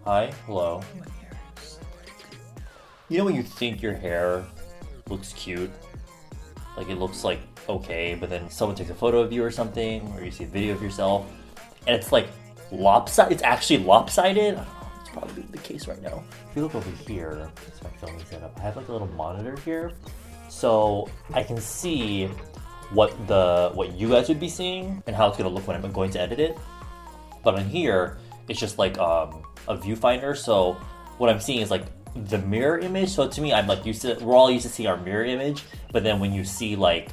Hi, hello. You know when you think your hair looks cute? Like it looks like okay, but then someone takes a photo of you or something, or you see a video of yourself, and it's like lopsided. It's actually lopsided. I don't know, it's probably the case right now. If you look over here, it's my filming setup. I have like a little monitor here, so I can see what you guys would be seeing and how it's gonna look when I'm going to edit it. But on here, it's just like a viewfinder. So what I'm seeing is like the mirror image. So to me, I'm like we're all used to seeing our mirror image, but then when you see like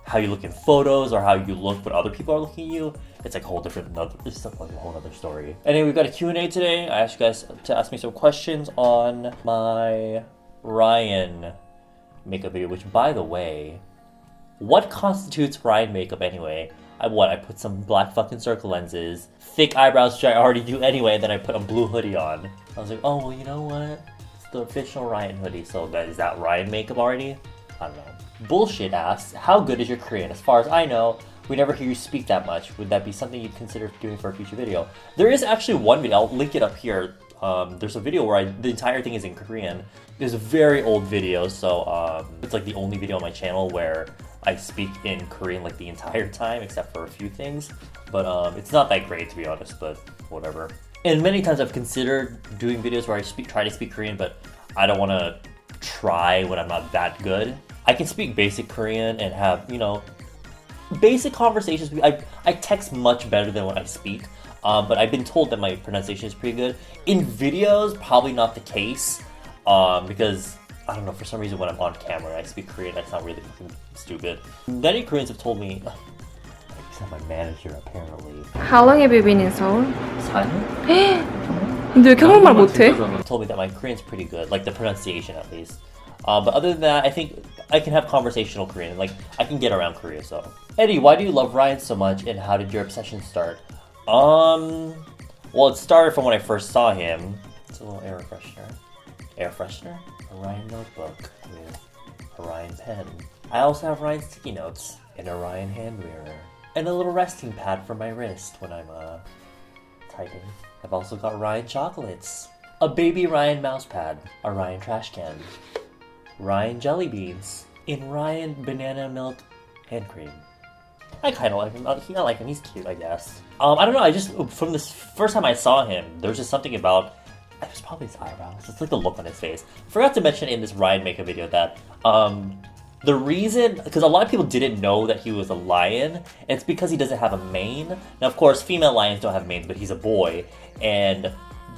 how you look in photos or how you look when other people are looking at you, it's like a whole different, it's like a whole other story. Anyway, we've got a Q&A today. I asked you guys to ask me some questions on my Ryan makeup video, which by the way, what constitutes Ryan makeup anyway? I put some black fucking circle lenses, thick eyebrows, which I already do anyway, then I put a blue hoodie on. I was like, oh, well, you know what? It's the official Ryan hoodie, so is that Ryan makeup already? I don't know. Bullshit asks, how good is your Korean? As far as I know, we never hear you speak that much. Would that be something you'd consider doing for a future video? There is actually one video, I'll link it up here. There's a video where the entire thing is in Korean. It's a very old video, so it's like the only video on my channel where I speak in Korean like the entire time, except for a few things. But it's not that great, to be honest, but whatever. And many times I've considered doing videos where I try to speak Korean, but I don't want to try when I'm not that good. I can speak basic Korean and have, you know, basic conversations. I text much better than when I speak, but I've been told that my pronunciation is pretty good. In videos, probably not the case, because I don't know, for some reason when I'm on camera and I speak Korean, I sound really fucking stupid. Many Koreans have told me, except my manager apparently. How long have you been in Seoul? 4년? 근데 왜 이렇게 한국말 못해? Told me that my Korean's pretty good, like the pronunciation at least. But other than that, I think I can have conversational Korean. Like, I can get around Korea, so. Eddie, why do you love Ryan so much, and how did your obsession start? Well, it started from when I first saw him. It's a little air freshener. Air freshener? A Ryan notebook with a Ryan pen. I also have Ryan sticky notes and a Ryan hand mirror. And a little resting pad for my wrist when I'm, typing. I've also got Ryan chocolates. A baby Ryan mouse pad. A Ryan trash can. Ryan jelly beans in Ryan banana milk hand cream. I kind of like him. I like him. He's cute, I guess. I don't know. I just from this first time I saw him, there was just something about. It was probably his eyebrows. It's like the look on his face. Forgot to mention in this Ryan makeup video that the reason, because a lot of people didn't know that he was a lion, and it's because he doesn't have a mane. Now, of course, female lions don't have manes, but he's a boy, and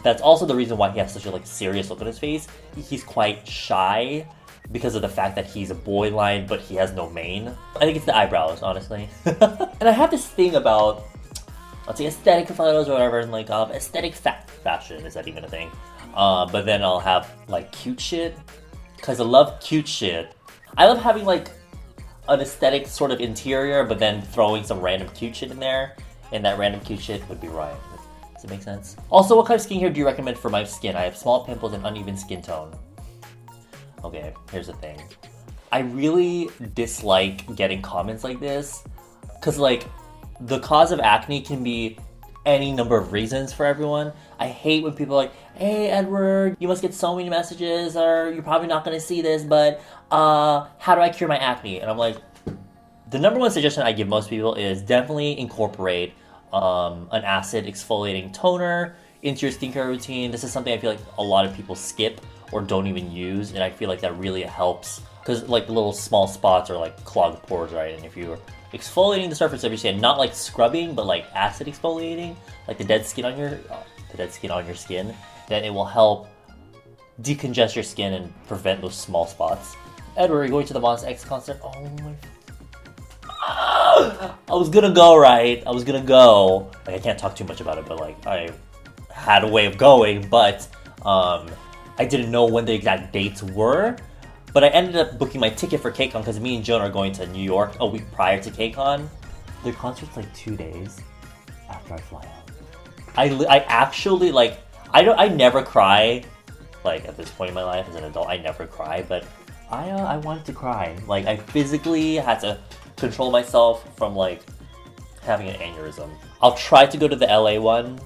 that's also the reason why he has such a like serious look on his face. He's quite shy because of the fact that he's a boy lion, but he has no mane. I think it's the eyebrows, honestly. And I have this thing about, let's say, aesthetic photos or whatever, and like aesthetic fashion, is that even a thing? But then I'll have like cute shit, because I love cute shit. I love having like an aesthetic sort of interior, but then throwing some random cute shit in there, and that random cute shit would be Ryan. Does it make sense? Also, what kind of skincare do you recommend for my skin? I have small pimples and uneven skin tone. Okay, here's the thing. I really dislike getting comments like this, because like the cause of acne can be any number of reasons for everyone. I hate when people are like, hey Edward, you must get so many messages, or you're probably not going to see this, but how do I cure my acne? And I'm like, the number one suggestion I give most people is definitely incorporate an acid exfoliating toner into your skincare routine. This is something I feel like a lot of people skip or don't even use, and I feel like that really helps, because like little small spots are like clogged pores, right? And if you're exfoliating the surface of your skin, not like scrubbing, but like acid exfoliating, like the dead skin on your skin, then it will help decongest your skin and prevent those small spots. Edward, are you going to the Monsta X concert? Oh my... I was gonna go, right? I was gonna go. Like, I can't talk too much about it, but like I had a way of going, but I didn't know when the exact dates were, but I ended up booking my ticket for KCON because me and Joan are going to New York a week prior to KCON. Their concert's like 2 days after I fly out. I actually like, I never cry, like at this point in my life as an adult, I never cry, but I wanted to cry. Like I physically had to control myself from like having an aneurysm. I'll try to go to the LA one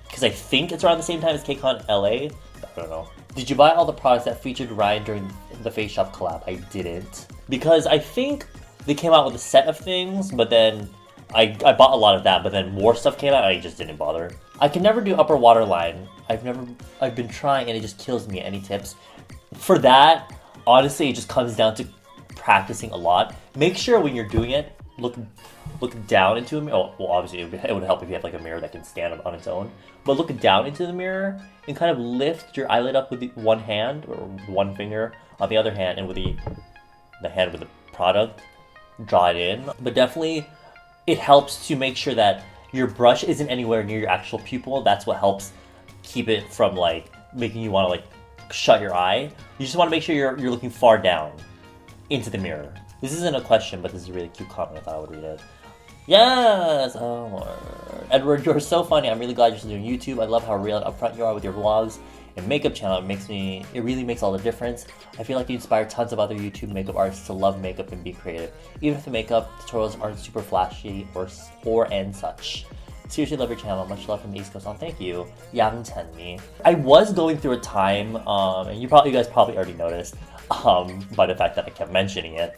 because I think it's around the same time as KCON LA. I don't know. Did you buy all the products that featured Ryan during the Faceshop collab? I didn't. Because I think they came out with a set of things, but then I bought a lot of that, but then more stuff came out and I just didn't bother. I can never do upper waterline. I've been trying and it just kills me. Any tips? For that, honestly, it just comes down to practicing a lot. Make sure when you're doing it, look down into a mirror. Oh, well, obviously it would help if you have like a mirror that can stand up on its own. But look down into the mirror and kind of lift your eyelid up with the one hand or one finger on the other hand, and with the hand with the product, draw it in. But definitely, it helps to make sure that your brush isn't anywhere near your actual pupil. That's what helps keep it from like making you want to like shut your eye. You just want to make sure you're looking far down into the mirror. This isn't a question, but this is a really cute comment. I thought I would read it. Yes! Oh, Lord. Edward, you're so funny. I'm really glad you're still doing YouTube. I love how real and upfront you are with your vlogs and makeup channel. It really makes all the difference. I feel like you inspire tons of other YouTube makeup artists to love makeup and be creative, even if the makeup tutorials aren't super flashy or and such. Seriously love your channel. Much love from the East Coast. Oh, thank you. Yang Tenmi. I was going through a time, and you guys probably already noticed, by the fact that I kept mentioning it,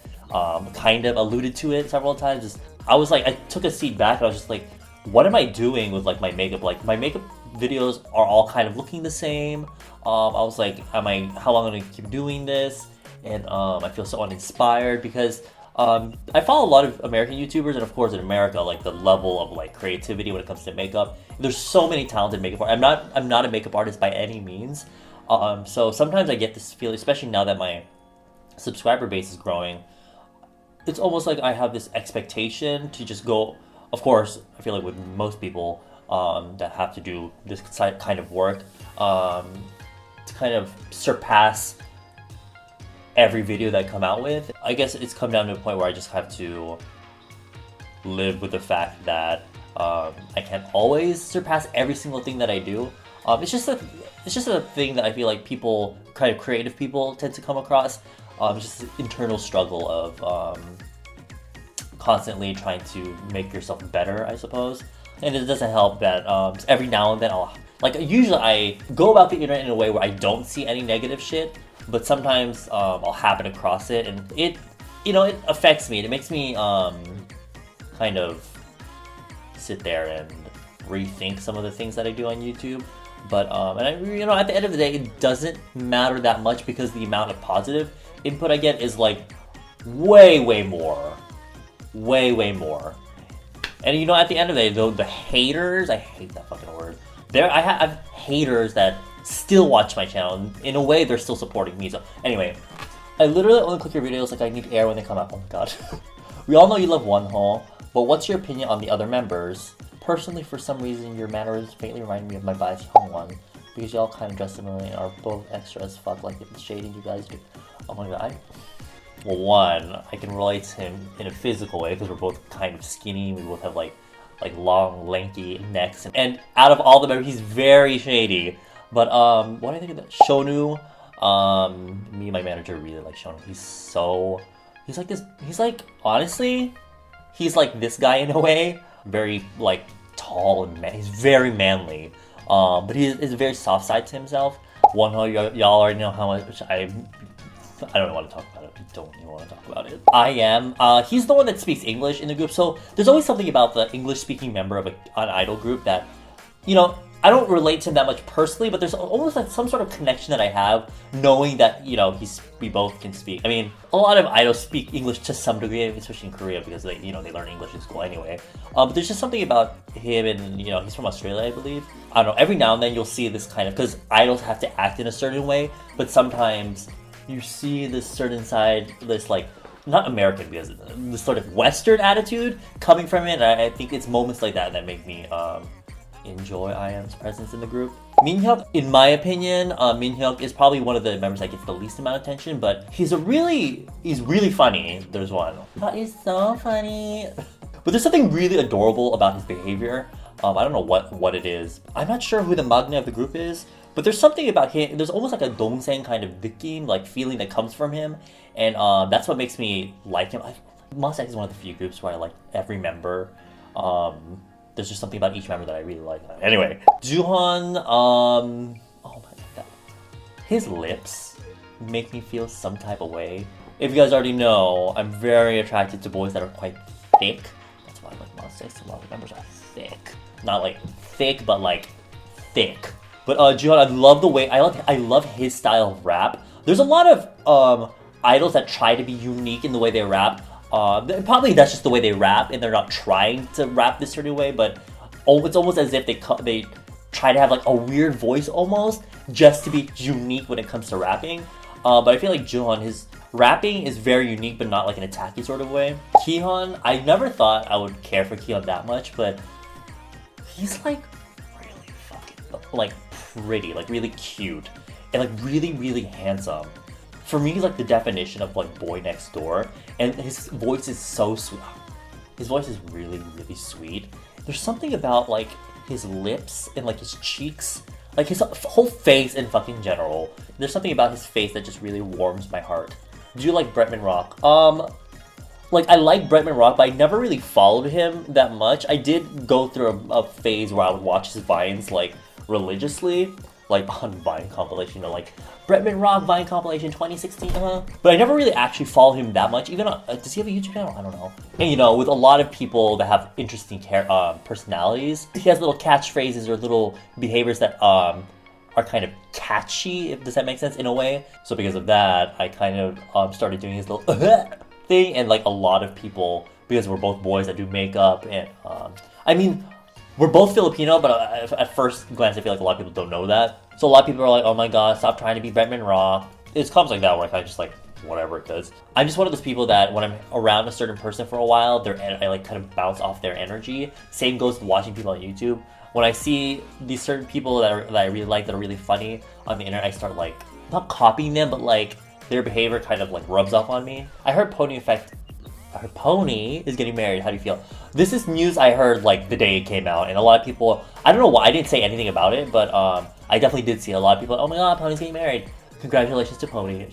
kind of alluded to it several times. I took a seat back and I was just like, what am I doing with like my makeup? Like my makeup videos are all kind of looking the same. I was like, how long am I gonna keep doing this? And I feel so uninspired because I follow a lot of American YouTubers, and of course in America, like the level of like creativity when it comes to makeup, there's so many talented makeup artists. I'm not a makeup artist by any means. So sometimes I get this feeling, especially now that my subscriber base is growing, it's almost like I have this expectation to just go. Of course, I feel like with most people that have to do this kind of work, to kind of surpass every video that I come out with. I guess it's come down to a point where I just have to live with the fact that I can't always surpass every single thing that I do. It's just a thing that I feel like people, kind of creative people, tend to come across. It's just an internal struggle of constantly trying to make yourself better, I suppose. And it doesn't help that every now and then usually I go about the internet in a way where I don't see any negative shit, but sometimes I'll happen across it, and it affects me. It makes me kind of sit there and rethink some of the things that I do on YouTube. But at the end of the day, it doesn't matter that much because the amount of positive input I get is like way more. And at the end of the day, though, the haters, I hate that fucking word. I have haters that still watch my channel, and in a way, they're still supporting me. So anyway, I literally only click your videos like I need air when they come out. Oh my god. We all know you love Wonho, but what's your opinion on the other members? Personally, for some reason, your mannerisms faintly remind me of my bias Hyungwon, because y'all kind of dress similarly and are both extra as fuck, like the shading you guys do. Oh my god. Well, one, I can relate to him in a physical way because we're both kind of skinny. We both have like long, lanky necks, and out of all the members, he's very shady. But what do I think of that? Shonu, me and my manager really like Shonu. Honestly, he's like this guy in a way. Very like tall and he's very manly. But he is a very soft side to himself. Wonho, y'all already know how much I don't want to talk about it. I don't even want to talk about it. I am. He's the one that speaks English in the group, so there's always something about the English-speaking member of an idol group that, I don't relate to him that much personally, but there's almost like some sort of connection that I have, knowing that, we both can speak. I mean, a lot of idols speak English to some degree, especially in Korea, because they learn English in school anyway. But there's just something about him, and, he's from Australia, I believe. I don't know, every now and then you'll see this kind of, because idols have to act in a certain way, but sometimes you see this certain side, this not American, because this sort of Western attitude coming from it, and I think it's moments like that make me, enjoy IM's presence in the group. Minhyuk, in my opinion, Minhyuk is probably one of the members that gets the least amount of attention, but he's really funny. There's one. That is so funny. But there's something really adorable about his behavior. I don't know what it is. I'm not sure who the magna of the group is, but there's something about him. There's almost like a Dongsaeng kind of 느낌, feeling that comes from him, and that's what makes me like him. Monsta X is one of the few groups where I like every member. there's just something about each member that I really like. Anyway, Joohwan, oh my god, his lips make me feel some type of way. If you guys already know, I'm very attracted to boys that are quite thick. That's why I like Monsta X. A lot of members are thick. Not like thick, but like thick. But Joohwan, I love the way, I love his style of rap. There's a lot of idols that try to be unique in the way they rap. Probably that's just the way they rap, and they're not trying to rap this certain way, but it's almost as if they try to have like a weird voice almost, just to be unique when it comes to rapping. But I feel like Joohwan, his rapping is very unique, but not like an attacky sort of way. Kihyun, I never thought I would care for Kihyun that much, but he's like really fucking like pretty, like really cute, and like really, really handsome. For me, he's like the definition of like boy next door, and his voice is so sweet. His voice is really, really sweet. There's something about like his lips and like his cheeks, like his whole face in fucking general. There's something about his face that just really warms my heart. Do you like Bretman Rock? Like I like Bretman Rock, but I never really followed him that much. I did go through a phase where I would watch his vines like religiously, like on Vine compilation, you know, like Bretman Rock Vine compilation 2016, But I never really actually followed him that much. Even on, does he have a YouTube channel? I don't know. And you know, with a lot of people that have interesting personalities, he has little catchphrases or little behaviors that are kind of catchy, if does that make sense in a way. So because of that, I kind of started doing his little thing, and like a lot of people, because we're both boys that do makeup, and I mean, we're both Filipino, but at first glance, I feel like a lot of people don't know that. So a lot of people are like, oh my god, stop trying to be Bretman Rock. It's comes like that where I kind of just like, whatever, because I'm just one of those people that when I'm around a certain person for a while, I like kind of bounce off their energy. Same goes to watching people on YouTube. When I see these certain people that I really like, that are really funny on the internet, I start like, not copying them, but like their behavior kind of like rubs off on me. I heard Pony is getting married. How do you feel? This is news I heard like the day it came out, and a lot of people, I don't know why, I didn't say anything about it, but I definitely did see a lot of people, oh my god, Pony's getting married. Congratulations to Pony.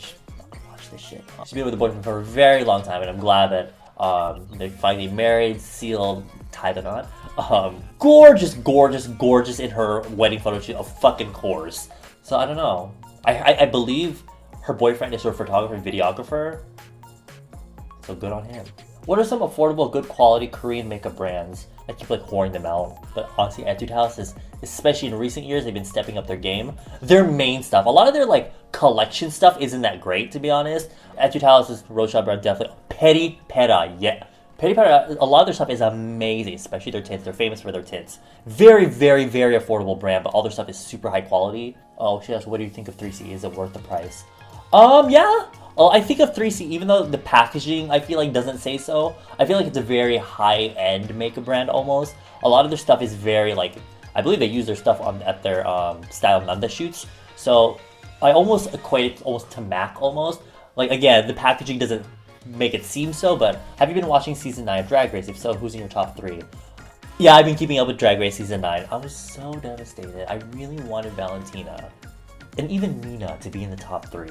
Watch this shit. She's been with a boyfriend for a very long time, and I'm glad that they're finally married, sealed, tie the knot. Gorgeous in her wedding photo shoot, of fucking course. So I don't know. I believe her boyfriend is her photographer and videographer. So good on him. What are some affordable, good quality Korean makeup brands? I keep like whoring them out, but honestly, Etude House is, especially in recent years, they've been stepping up their game. Their main stuff, a lot of their like collection stuff isn't that great, to be honest. Etude House's Rocha brand definitely. Peri Pera, yeah. Peri Pera, a lot of their stuff is amazing, especially their tints. They're famous for their tints. Very, very, very affordable brand, but all their stuff is super high quality. Oh, she asked, what do you think of 3C? Is it worth the price? Yeah. I think of 3C, even though the packaging, I feel like, doesn't say so. I feel like it's a very high-end makeup brand, almost. A lot of their stuff is very, like, I believe they use their stuff at their style Nanda shoots. So I almost equate it almost to MAC, almost. Like, again, the packaging doesn't make it seem so, but have you been watching Season 9 of Drag Race? If so, who's in your top 3? Yeah, I've been keeping up with Drag Race Season 9. I was so devastated. I really wanted Valentina, and even Nina, to be in the top 3.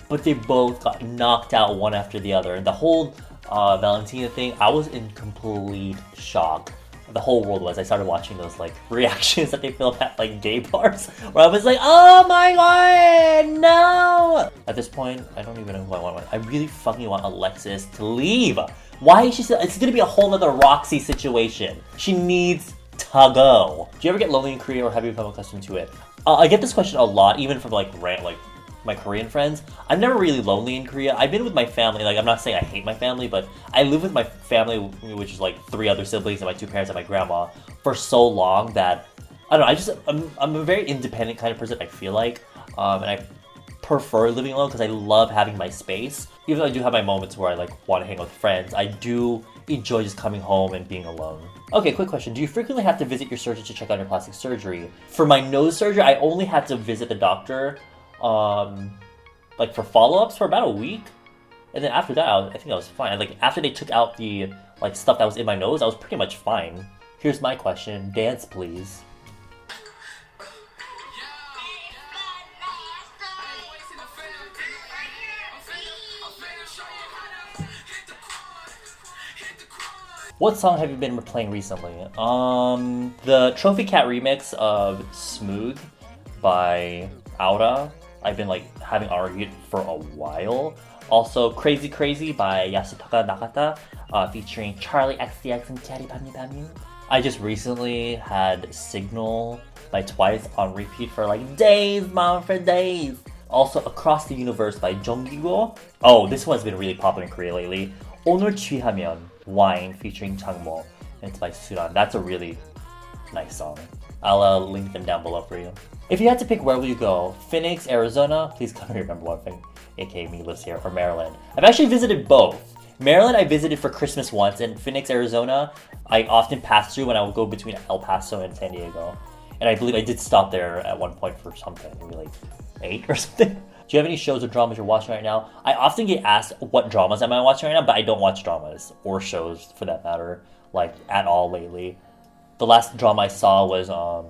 But they both got knocked out one after the other. And the whole Valentina thing, I was in complete shock. The whole world was. I started watching those like reactions that they film at like gay bars, where I was like, oh my god, no! At this point, I don't even know who I want. I really fucking want Alexis to leave. Why is she still? It's gonna be a whole nother Roxy situation. She needs to go. Do you ever get lonely in Korea, or have you become accustomed to it? I get this question a lot, even from like my Korean friends. I'm never really lonely in Korea. I've been with my family. Like, I'm not saying I hate my family, but I live with my family, which is like 3 other siblings and my 2 parents and my grandma, for so long that I don't know. I'm a very independent kind of person, I feel like, and I prefer living alone because I love having my space. Even though I do have my moments where I like want to hang out with friends, I do enjoy just coming home and being alone. Okay, quick question. Do you frequently have to visit your surgeon to check out your plastic surgery? For my nose surgery, I only had to visit the doctor like for follow-ups for about a week, and then after that I think I was fine. Like after they took out the like stuff that was in my nose, I was pretty much fine. Here's my question. Dance please. What song have you been playing recently? The Trophy Cat remix of Smooth by Aoora. I've been like having argued for a while. Also, Crazy Crazy by Yasutaka Nakata, featuring Charli XCX and Kyary Pamyu. I just recently had Signal by Twice on repeat for like days, mom, for days. Also, Across the Universe by Junggigo. Oh, this one's been really popular in Korea lately. 오늘 취하면 Wine featuring Changmo. And it's by Suran. That's a really nice song. I'll link them down below for you. If you had to pick where will you go, Phoenix, Arizona, please come remember one thing, aka me lives here, or Maryland. I've actually visited both. Maryland I visited for Christmas once, and Phoenix, Arizona, I often pass through when I would go between El Paso and San Diego. And I believe I did stop there at one point for something, maybe like 8 or something. Do you have any shows or dramas you're watching right now? I often get asked what dramas am I watching right now, but I don't watch dramas, or shows for that matter, like at all lately. The last drama I saw was, I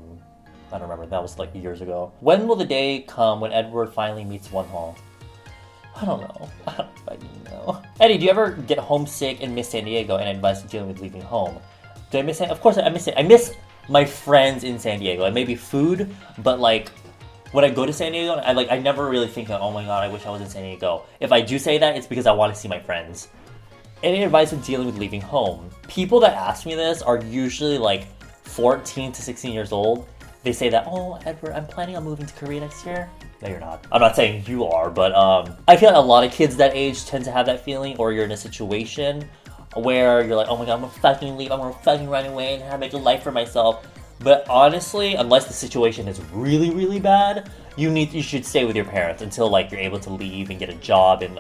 don't remember, that was like years ago. When will the day come when Edward finally meets Wonho? I don't know. I don't fucking know. Eddie, do you ever get homesick and miss San Diego and advice dealing with leaving home? Do I miss it? Of course I miss it. I miss my friends in San Diego. And maybe food, but like, when I go to San Diego, I never really think, oh my god, I wish I was in San Diego. If I do say that, it's because I want to see my friends. Any advice when dealing with leaving home? People that ask me this are usually like 14 to 16 years old. They say that, oh, Edward, I'm planning on moving to Korea next year. No, you're not. I'm not saying you are, but I feel like a lot of kids that age tend to have that feeling, or you're in a situation where you're like, oh my god, I'm gonna fucking leave, I'm gonna fucking run away and make a life for myself. But honestly, unless the situation is really, really bad, you should stay with your parents until like you're able to leave and get a job. And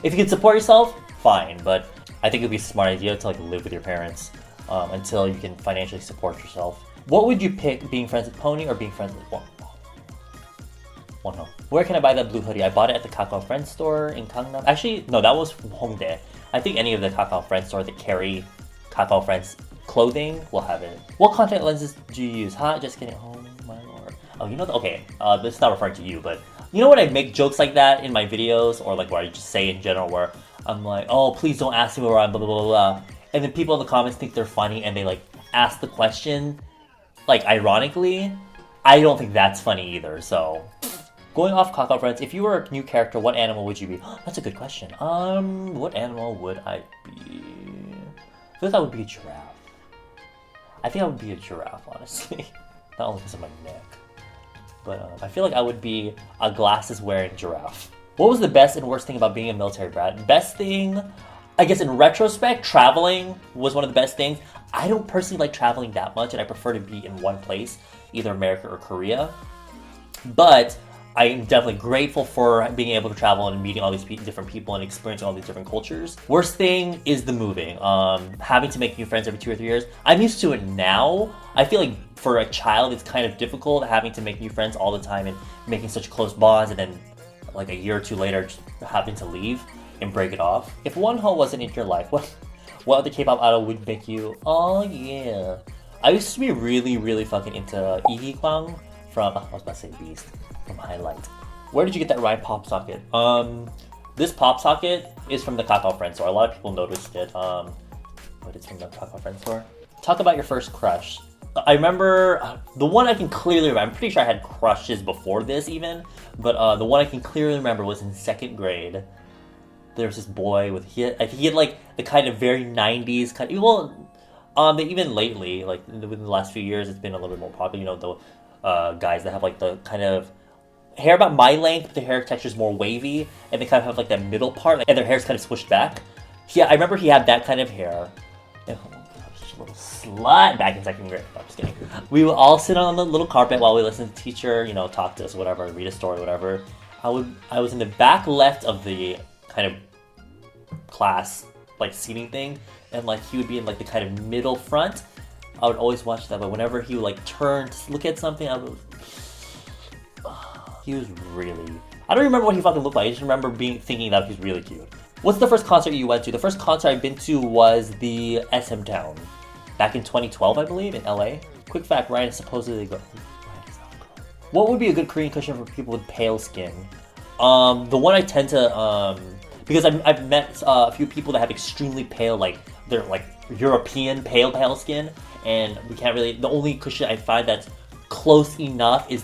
if you can support yourself, fine. But I think it'd be a smart idea to like live with your parents until you can financially support yourself. What would you pick, being friends with Pony or being friends with Wonho? Where can I buy that blue hoodie? I bought it at the Kakao Friends store in Gangnam. Actually, no, that was from Hongdae. I think any of the Kakao Friends stores that carry Kakao Friends clothing will have it. What contact lenses do you use? Huh? Just kidding. Oh my lord. Oh, you know, okay, this is not referring to you, but you know when I make jokes like that in my videos, or like where I just say in general where I'm like, oh, please don't ask me where I'm blah, blah, blah, blah. And then people in the comments think they're funny and they like ask the question, like ironically. I don't think that's funny either, so. Going off Kakao Friends, if you were a new character, what animal would you be? That's a good question. What animal would I be? I feel like I would be a giraffe. I think I would be a giraffe, honestly. Not only because of my neck. But I feel like I would be a glasses-wearing giraffe. What was the best and worst thing about being a military brat? Best thing, I guess in retrospect, traveling was one of the best things. I don't personally like traveling that much, and I prefer to be in one place, either America or Korea. But I'm definitely grateful for being able to travel and meeting all these different people and experiencing all these different cultures. Worst thing is the moving. Having to make new friends every 2 or 3 years. I'm used to it now. I feel like for a child, it's kind of difficult having to make new friends all the time and making such close bonds, and then like a year or two later, just having to leave and break it off. If Wonho wasn't in your life, what other K-pop idol would make you, oh yeah. I used to be really, really fucking into Lee Kwang from, I was about to say Beast, from Highlight. Where did you get that Ryan pop socket? This pop socket is from the Kakao Friends store. A lot of people noticed it, but it's from the Kakao Friends store. Talk about your first crush. I remember, the one I can clearly remember, I'm pretty sure I had crushes before this even, but the one I can clearly remember was in 2nd grade. There was this boy with, I think he had like the kind of very 90s kind of, well, even lately, like within the last few years, it's been a little bit more popular, you know, the guys that have like the kind of hair about my length, but the hair texture is more wavy, and they kind of have like that middle part, and their hair's kind of swished back. Yeah, I remember he had that kind of hair. And, a little slut back in 2nd grade. No, I'm just kidding. We would all sit on the little carpet while we listened to teacher, you know, talk to us, whatever, read a story, whatever. I was in the back left of the kind of class, like seating thing, and like he would be in like the kind of middle front. I would always watch that, but whenever he would like turn to look at something, I would. He was really. I don't remember what he fucking looked like. I just remember thinking that he was really cute. What's the first concert you went to? The first concert I've been to was the SM Town. Back in 2012, I believe, in LA. Quick fact, Ryan is supposedly Ryan is not a girl. What would be a good Korean cushion for people with pale skin? The one I tend to, because I've met a few people that have extremely pale, like they're like European pale skin, and we can't really. The only cushion I find that's close enough is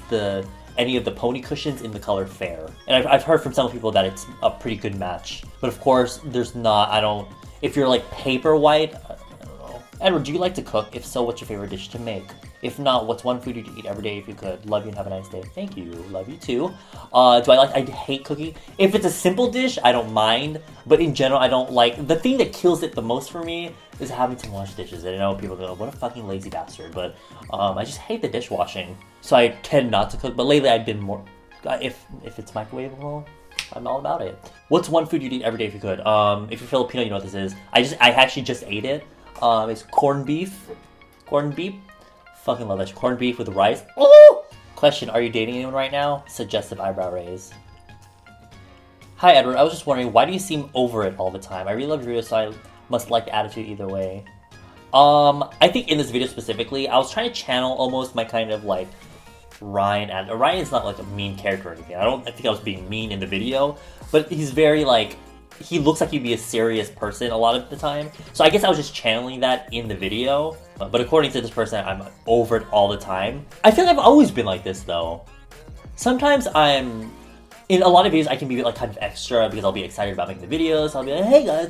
any of the pony cushions in the color fair. And I've heard from some people that it's a pretty good match. But of course, there's not. If you're like paper white, I don't know. Edward, do you like to cook? If so, what's your favorite dish to make? If not, what's one food you'd eat every day if you could? Love you and have a nice day. Thank you. Love you too. I hate cooking. If it's a simple dish, I don't mind. But in general, I don't like... The thing that kills it the most for me is having to wash dishes. And I know people go, what a fucking lazy bastard. But I just hate the dishwashing. So I tend not to cook. But lately, I've been more... If it's microwavable, I'm all about it. What's one food you'd eat every day if you could? If you're Filipino, you know what this is. I actually just ate it. It's corned beef. Corned beef. Fucking love that. Corned beef with rice. Oh! Question, are you dating anyone right now? Suggestive eyebrow raise. Hi Edward, I was just wondering, why do you seem over it all the time? I really love your video, so I must like the attitude either way. I think in this video specifically, I was trying to channel almost my kind of like Ryan, and Ryan's not like a mean character or anything. I think I was being mean in the video, but he's very like, he looks like he'd be a serious person a lot of the time. So I guess I was just channeling that in the video. But according to this person, I'm over it all the time. I feel like I've always been like this though. Sometimes in a lot of videos I can be like kind of extra because I'll be excited about making the videos. I'll be like, hey guys.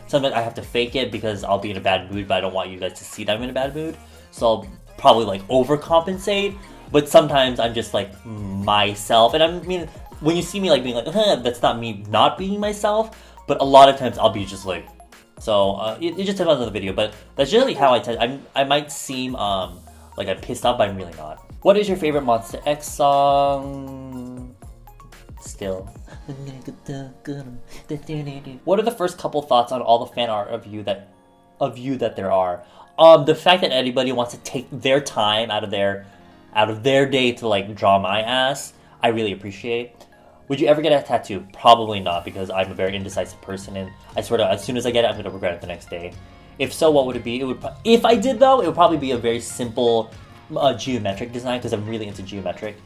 Sometimes I have to fake it because I'll be in a bad mood, but I don't want you guys to see that I'm in a bad mood. So I'll probably like overcompensate. But sometimes I'm just like myself. And I mean, when you see me like being like, that's not me not being myself. But a lot of times I'll be just like, so it just depends on the video. But that's generally how I might seem like I'm pissed off, but I'm really not. What is your favorite Monsta X song? Still. What are the first couple thoughts on all the fan art of you that there are? The fact that anybody wants to take their time out of their day to like draw my ass, I really appreciate. Would you ever get a tattoo? Probably not, because I'm a very indecisive person, and I swear to, as soon as I get it, I'm gonna regret it the next day. If so, what would it be? If I did though, it would probably be a very simple geometric design, because I'm really into geometric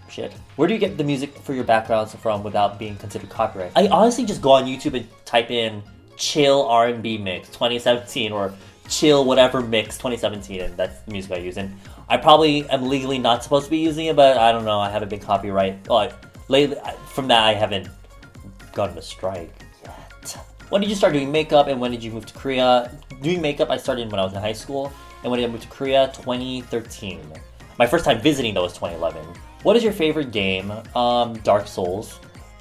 shit. Where do you get the music for your backgrounds from without being considered copyright? I honestly just go on YouTube and type in chill R&B mix 2017 or chill whatever mix 2017, and that's the music I use. And I probably am legally not supposed to be using it, but I don't know, I haven't been copyright. Lately, from that I haven't gotten a strike yet. When did you start doing makeup and when did you move to Korea? Doing makeup I started when I was in high school, and when did I move to Korea? 2013. My first time visiting though was 2011. What is your favorite game? Dark Souls.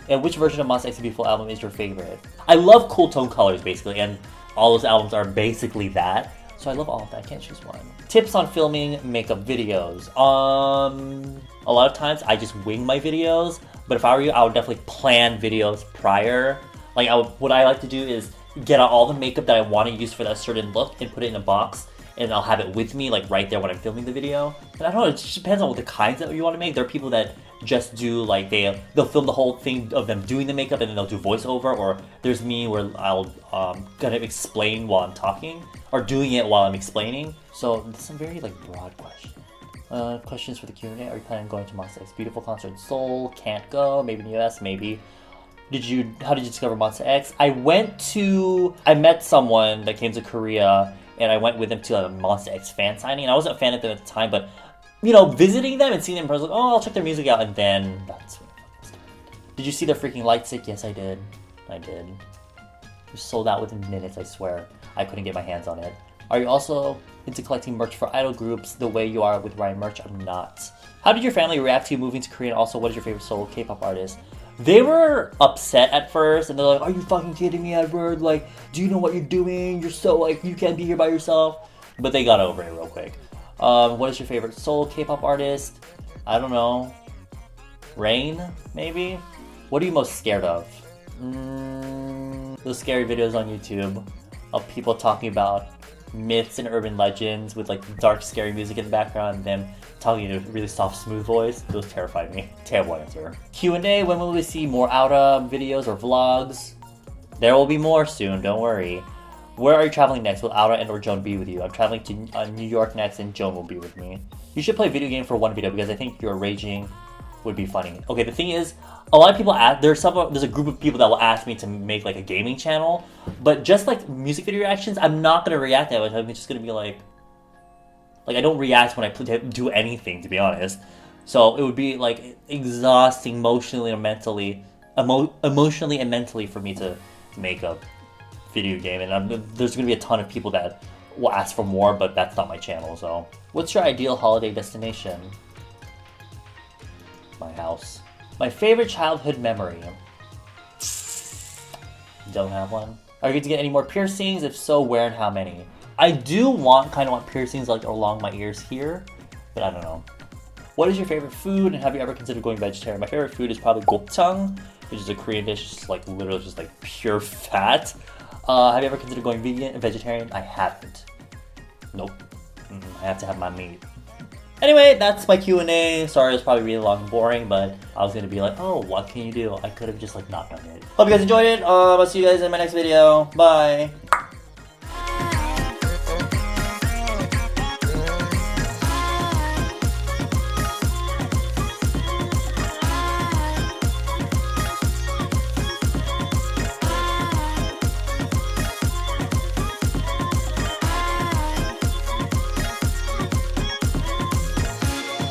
And which version of Monsta X's Beautiful album is your favorite? I love Cool Tone Colors basically, and all those albums are basically that. So I love all of that, I can't choose one. Tips on filming makeup videos. A lot of times I just wing my videos, but if I were you, I would definitely plan videos prior. Like what I like to do is get out all the makeup that I want to use for that certain look and put it in a box, and I'll have it with me like right there when I'm filming the video. And I don't know, it just depends on what the kinds that you want to make. There are people that just do like they'll film the whole thing of them doing the makeup and then they'll do voiceover, or there's me where I'll kind of explain while I'm talking or doing it while I'm explaining. So it's a very like broad question. Questions for the Q&A. Are you planning on going to Monsta X Beautiful concert in Seoul? Can't go. Maybe in the US. Maybe. How did you discover Monsta X? I met someone that came to Korea, and I went with them to a Monsta X fan signing. And I wasn't a fan of them at the time, but you know, visiting them and seeing them in person, like, oh, I'll check their music out, and then that's when it started. Did you see their freaking light stick? Yes, I did. It was sold out within minutes, I swear. I couldn't get my hands on it. Are you also into collecting merch for idol groups the way you are with Ryan merch? I'm not. How did your family react to you moving to Korea? And also, what is your favorite solo K-pop artist? They were upset at first, and they're like, are you fucking kidding me, Edward? Like, do you know what you're doing? You're so, like, you can't be here by yourself. But they got over it real quick. What is your favorite solo K-pop artist? I don't know. Rain, maybe? What are you most scared of? Those scary videos on YouTube of people talking about myths and urban legends with like dark scary music in the background and them talking in a really soft smooth voice. Those terrify me. Terrible answer. Q&A, when will we see more Aoora videos or vlogs? There will be more soon, don't worry. Where are you traveling next? Will Aoora and or Joan be with you? I'm traveling to New York next, and Joan will be with me. You should play a video game for one video because I think you're raging would be funny. Okay, the thing is, a lot of people there's a group of people that will ask me to make like a gaming channel, but just like music video reactions, I'm not gonna react that much. I'm just gonna be like I don't react when I do anything, to be honest. So it would be like exhausting emotionally and mentally for me to make a video game, and there's gonna be a ton of people that will ask for more, but that's not my channel. So, what's your ideal holiday destination? My house. My favorite childhood memory. Don't have one. Are you going to get any more piercings? If so, where and how many? I do kind of want piercings like along my ears here, but I don't know. What is your favorite food, and have you ever considered going vegetarian? My favorite food is probably gopchang, which is a Korean dish, just like literally just like pure fat. Have you ever considered going vegan and vegetarian? I haven't. Nope. I have to have my meat. Anyway, that's my Q&A. Sorry, it's probably really long and boring, but I was gonna be like, oh, what can you do? I could have just like not done it. Hope you guys enjoyed it. I'll see you guys in my next video. Bye.